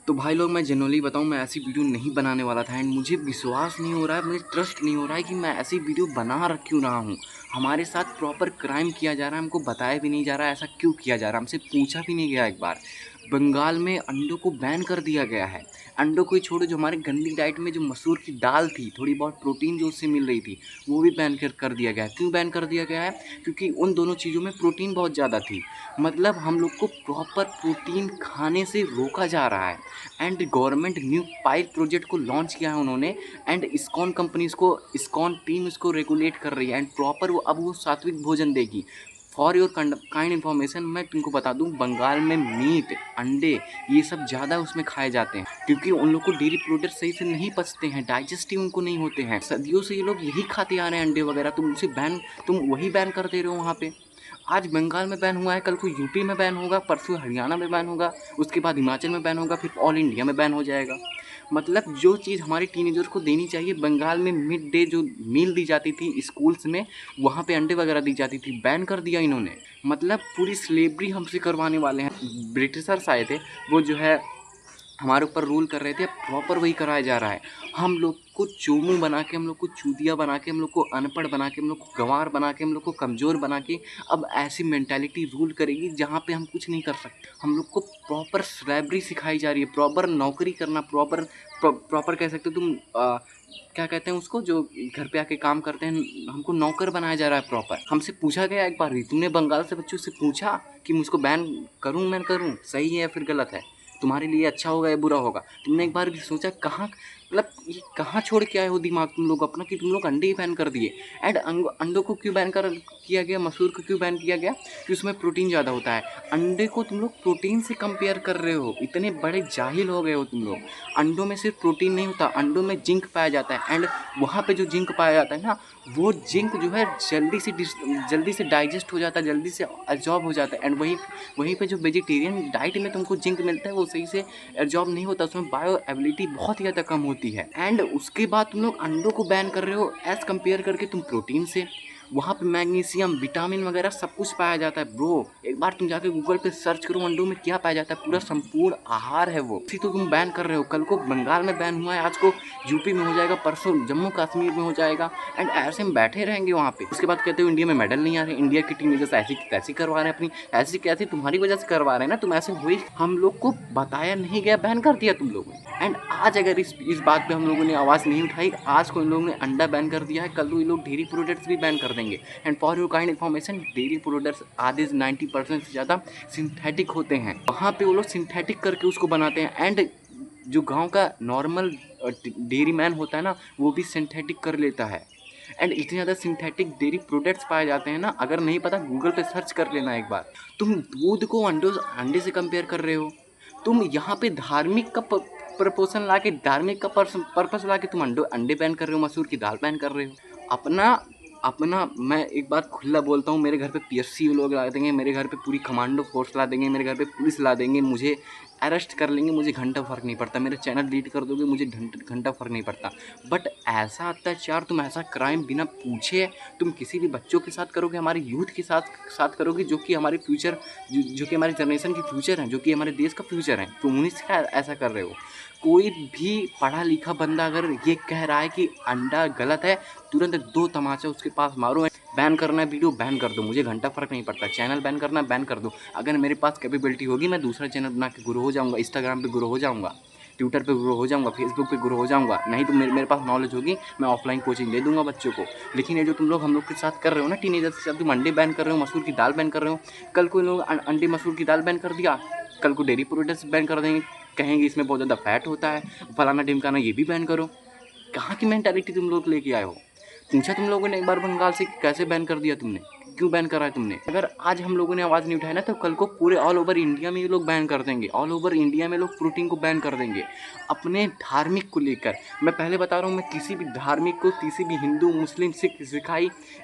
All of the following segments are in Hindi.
तो भाई लोग मैं जनरली बताऊं, मैं ऐसी वीडियो नहीं बनाने वाला था एंड मुझे विश्वास नहीं हो रहा है, मुझे ट्रस्ट नहीं हो रहा है कि मैं ऐसी वीडियो बना क्यों रहा हूं। हमारे साथ प्रॉपर क्राइम किया जा रहा है, हमको बताया भी नहीं जा रहा है ऐसा क्यों किया जा रहा है, हमसे पूछा भी नहीं गया। एक बार बंगाल में अंडों को बैन कर दिया गया है। अंडों को ही छोड़ो, जो हमारे गंदी डाइट में जो मसूर की दाल थी, थोड़ी बहुत प्रोटीन जो उससे मिल रही थी, वो भी बैन कर दिया गया है। क्यों बैन कर दिया गया है? क्योंकि उन दोनों चीज़ों में प्रोटीन बहुत ज़्यादा थी। मतलब हम लोग को प्रॉपर प्रोटीन खाने से रोका जा रहा है। And government new pile project को लॉन्च किया है उन्होंने। एंड इस्कॉन कंपनीज को, इस्कॉन टीम इसको रेगुलेट कर रही है एंड प्रॉपर वो अब वो सात्विक भोजन देगी। फॉर योर काइंड इन्फॉर्मेशन मैं तुमको बता दूं, बंगाल में मीट, अंडे, ये सब ज़्यादा उसमें खाए जाते हैं क्योंकि उन लोग को डेयरी प्रोडक्ट सही से नहीं पचते हैं, डाइजेस्टिव उनको नहीं होते हैं। सदियों से ये लोग यही खाते आ रहे हैं अंडे वगैरह। तुम वही बैन कर दे रहे हो वहाँ पे। आज बंगाल में बैन हुआ है, कल को यूपी में बैन होगा, परसों हरियाणा में बैन होगा, उसके बाद हिमाचल में बैन होगा, फिर ऑल इंडिया में बैन हो जाएगा। मतलब जो चीज़ हमारे टीनेजर्स को देनी चाहिए, बंगाल में मिड डे जो मील दी जाती थी स्कूल्स में, वहाँ पे अंडे वगैरह दी जाती थी, बैन कर दिया इन्होंने। मतलब पूरी स्लेवरी हमसे करवाने वाले हैं। ब्रिटिशर्स आए थे, वो जो है हमारे ऊपर रूल कर रहे थे, प्रॉपर वही कराया जा रहा है। हम लोग को चोमू बना के, हम लोग को चूतिया बना के, हम लोग को अनपढ़ बना के, हम लोग को गंवार बना के, हम लोग को कमज़ोर बना के अब ऐसी मेंटालिटी रूल करेगी जहाँ पे हम कुछ नहीं कर सकते। हम लोग को प्रॉपर स्लैवरी सिखाई जा रही है, प्रॉपर नौकरी करना, प्रॉपर कह सकते हो तुम। क्या कहते हैं उसको, जो घर पे आके काम करते हैं, हमको नौकर बनाया जा रहा है प्रॉपर। हमसे पूछा गया एक बार भी, तुमने बंगाल से बच्चों से पूछा कि मुझको बैन करूँ, मैं करूँ, सही है या फिर गलत है, तुम्हारे लिए अच्छा होगा या बुरा होगा? तुमने एक बार भी सोचा? कहाँ, मतलब ये कहाँ छोड़ के आए हो दिमाग तुम लोग अपना कि तुम लोग अंडे ही बैन कर दिए। एंड अंडों को क्यों बैन कर किया गया, मसूर को क्यों बैन किया गया? कि उसमें प्रोटीन ज़्यादा होता है। अंडे को तुम लोग प्रोटीन से कंपेयर कर रहे हो, इतने बड़े जाहिल हो गए हो तुम लोग। अंडों में सिर्फ प्रोटीन नहीं होता, अंडों में जिंक पाया जाता है। एंड वहाँ पे जो जिंक पाया जाता है ना, वो जिंक जो है जल्दी से डाइजेस्ट हो जाता है, जल्दी से एब्जॉर्ब हो जाता है। एंड वहीं पे जो वेजिटेरियन डाइट में तुमको जिंक मिलता है, वो सही से एब्जॉर्ब नहीं होता, उसमें बायो एबिलिटी बहुत ही ज़्यादा कम होती है। एंड उसके बाद तुम लोग अंडों को बैन कर रहे हो एज़ कम्पेयर करके तुम प्रोटीन से। वहाँ पे मैग्नीशियम, विटामिन वगैरह सब कुछ पाया जाता है ब्रो। एक बार तुम जाके गूगल पे सर्च करो अंडों में क्या पाया जाता है, पूरा संपूर्ण आहार है वो। इसी तो तुम बैन कर रहे हो। कल को बंगाल में बैन हुआ है, आज को यूपी में हो जाएगा, परसों जम्मू कश्मीर में हो जाएगा। एंड ऐसे हम बैठे रहेंगे वहाँ पे। उसके बाद कहते हो इंडिया में मेडल नहीं आ रहे, इंडिया की टीनेजर्स ऐसी कैसी करवा रहे हैं अपनी, ऐसी कैसी तुम्हारी वजह से करवा रहे हैं ना, तुम ऐसे हुई, हम लोग को बताया नहीं गया, बैन कर दिया तुम लोगों ने। एंड आज अगर इस बात पे हम लोगों ने आवाज़ नहीं उठाई, आज को इन लोगों ने अंडा बैन कर दिया है, कल को ये लोग डेयरी प्रोडक्ट्स भी बैन कर देंगे। And for your kind information, dairy products आधे 90% से ज़्यादा सिंथेटिक होते हैं। वहाँ पे वो लोग सिंथेटिक करके उसको बनाते हैं। एंड जो गांव का नॉर्मल डेयरी मैन होता है ना, वो भी सिंथेटिक कर लेता है। एंड इतने ज़्यादा सिंथेटिक डेयरी प्रोडक्ट्स पाए जाते हैं ना, अगर नहीं पता गूगल पे सर्च कर लेना एक बार। तुम दूध को अंडे से कंपेयर कर रहे हो। तुम यहाँ पे धार्मिक का प्रपोजन ला के, धार्मिक का पर्पस ला के तुम अंडे बैन कर रहे हो, मसूर की दाल बैन कर रहे हो। अपना मैं एक बात खुला बोलता हूँ, मेरे घर पे पीएससी लोग ला देंगे, मेरे घर पे पूरी कमांडो फोर्स ला देंगे, मेरे घर पे पुलिस ला देंगे, मुझे अरेस्ट कर लेंगे, मुझे घंटा फ़र्क नहीं पड़ता, मेरा चैनल डिलीट कर दोगे, मुझे घंटा फ़र्क नहीं पड़ता। बट ऐसा अत्याचार, तुम ऐसा क्राइम बिना पूछे तुम किसी भी बच्चों के साथ करोगे, हमारे यूथ के साथ करोगे, जो कि हमारे फ्यूचर, जो कि हमारी जनरेशन की फ्यूचर है, जो कि हमारे देश का फ्यूचर है, तुम उन्हीं से ऐसा कर रहे हो। कोई भी पढ़ा लिखा बंदा अगर ये कह रहा है कि अंडा गलत है, तुरंत 2 तमाचा उसके पास मारो। बैन करना है वीडियो, बैन कर दो, मुझे घंटा फ़र्क नहीं पड़ता। चैनल बैन करना है, बैन कर दो। अगर मेरे पास कैपेबिलिटी होगी, मैं दूसरा चैनल बना के गुरु हो जाऊँगा, इंस्टाग्राम पे गुरु हो जाऊँगा, ट्विटर पे गुरु हो जाऊँगा, फेसबुक पे गुरु हो जाऊँगा। नहीं तो मेरे पास नॉलेज होगी, मैं ऑफलाइन कोचिंग दे दूँगा बच्चों को। लेकिन ये जो तुम लोग हम लोग के साथ कर रहे हो ना, टीनेजर्स के साथ, तुम अंडे बैन कर रहे हो, मसूर की दाल बैन कर रहे हो। कल को लोग अंडे मसूर की दाल बैन कर दिया, कल को डेयरी प्रोडक्ट्स बैन कर देंगे, कहेंगे इसमें बहुत ज़्यादा फैट होता है, फलाना ढिमकाना, ये भी बैन करो। कहाँ की मेंटालिटी तुम लोग लेके आए हो? पूछा तुम लोगों ने एक बार बंगाल से कैसे बैन कर दिया तुमने, क्यों बैन करा है तुमने? अगर आज हम लोगों ने आवाज़ नहीं उठाया ना, तो कल को पूरे ऑल ओवर इंडिया में ये लोग बैन कर देंगे। ऑल ओवर इंडिया में लोग प्रोटीन को बैन कर देंगे अपने धार्मिक को लेकर। मैं पहले बता रहा हूँ, मैं किसी भी धार्मिक को, किसी भी हिंदू, मुस्लिम, सिख,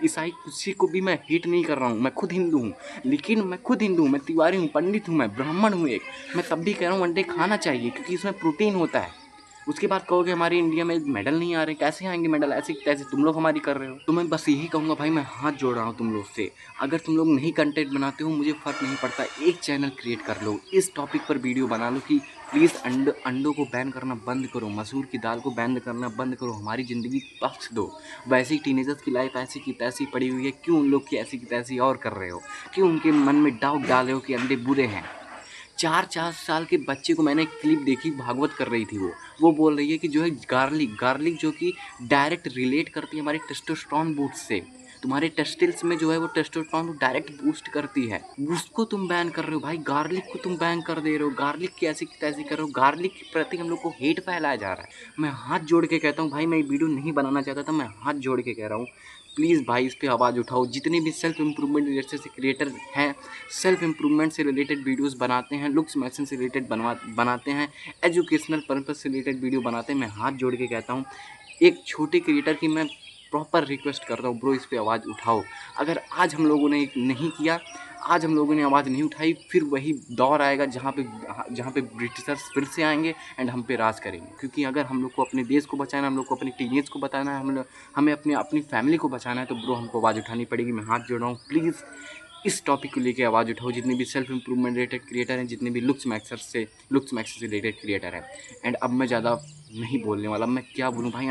ईसाई, किसी को भी मैं हेट नहीं कर रहा हूँ। मैं खुद हिंदू हूँ, लेकिन मैं खुद हिंदू हूँ, मैं तिवारी हूँ, पंडित हूँ, मैं ब्राह्मण हूँ एक। मैं तब भी कह रहा हूँ अंडे खाना चाहिए, क्योंकि इसमें प्रोटीन होता है। उसके बाद कहोगे हमारे इंडिया में मेडल नहीं आ रहे, कैसे आएंगे मेडल? ऐसे कैसे तुम लोग हमारी कर रहे हो? तो मैं बस यही कहूँगा भाई, मैं हाथ जोड़ रहा हूँ तुम लोग से, अगर तुम लोग नहीं कंटेंट बनाते हो, मुझे फ़र्क नहीं पड़ता, एक चैनल क्रिएट कर लो, इस टॉपिक पर वीडियो बना लो कि प्लीज़ अंडों को बैन करना बंद करो, मसूर की दाल को बैन करना बंद करो, हमारी ज़िंदगी बख्श दो। वैसे ही टीनेजर्स की लाइफ ऐसी की तैसी पड़ी हुई है, क्यों उन लोग की ऐसी की तैसी और कर रहे हो? क्यों उनके मन में डाउट डाल रहे हो कि अंडे बुरे हैं? 4 साल के बच्चे को मैंने एक क्लिप देखी, भागवत कर रही थी वो बोल रही है कि जो है गार्लिक जो कि डायरेक्ट रिलेट करती है हमारे टेस्टोस्टेरोन बूस्ट से। तुम्हारे टेस्टिल्स में जो है वो टेस्टोस्टेरोन को डायरेक्ट बूस्ट करती है, उसको तुम बैन कर रहे हो भाई। गार्लिक को तुम बैन कर दे रहे हो, गार्लिक की ऐसी तैसी कर रहे हो, गार्लिक के प्रति हम लोग को हेट फैलाया जा रहा है। मैं हाथ जोड़ के कहता हूँ भाई, मैं वीडियो नहीं बनाना चाहता था, मैं हाथ जोड़ के कह रहा हूँ प्लीज़ भाई इस पर आवाज़ उठाओ। जितने भी सेल्फ इम्प्रूवमेंट रिलेटेड से क्रिएटर हैं, सेल्फ इम्प्रूवमेंट से रिलेटेड वीडियोस बनाते हैं, लुक्स मैचिंग से रिलेटेड बनाते हैं, एजुकेशनल पर्पज से रिलेटेड वीडियो बनाते हैं, मैं हाथ जोड़ के कहता हूँ एक छोटे क्रिएटर की मैं प्रॉपर रिक्वेस्ट कर रहा हूँ, ब्रो इस पर आवाज़ उठाओ। अगर आज हम लोगों ने नहीं किया, आज हम लोगों ने आवाज़ नहीं उठाई, फिर वही दौर आएगा जहाँ पे ब्रिटिशर्स फिर से आएंगे एंड हम पे राज करेंगे। क्योंकि अगर हम लोग को अपने देश को बचाना है, हम लोग को अपनी टीनेज को बताना है, हमें अपनी फैमिली को बचाना है, तो ब्रो हमको आवाज़ उठानी पड़ेगी। मैं हाथ जोड़ रहा हूँ, प्लीज़ इस टॉपिक को लेके आवाज़ उठाओ। जितने भी सेल्फ इम्प्रूवमेंट रिलेटेड क्रिएटर हैं, जितने भी लुक्स मैक्सर से रिलेटेड क्रिएटर हैं। एंड अब मैं ज़्यादा नहीं बोलने वाला, मैं क्या बोलूँ भाई,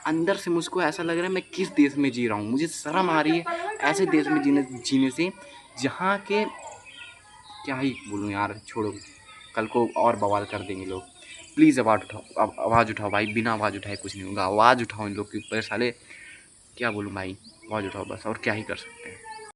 अंदर से मुझको ऐसा लग रहा है मैं किस देश में जी रहा हूँ। मुझे शर्म आ रही है ऐसे देश में जीने से जहाँ के, क्या ही बोलूँ यार, छोड़ो, कल को और बवाल कर देंगे लोग। प्लीज़ आवाज़ उठाओ भाई, बिना आवाज़ उठाए कुछ नहीं होगा। आवाज़ उठाओ इन लोग के ऊपर साले, क्या बोलूँ भाई, आवाज़ उठाओ बस, और क्या ही कर सकते हैं।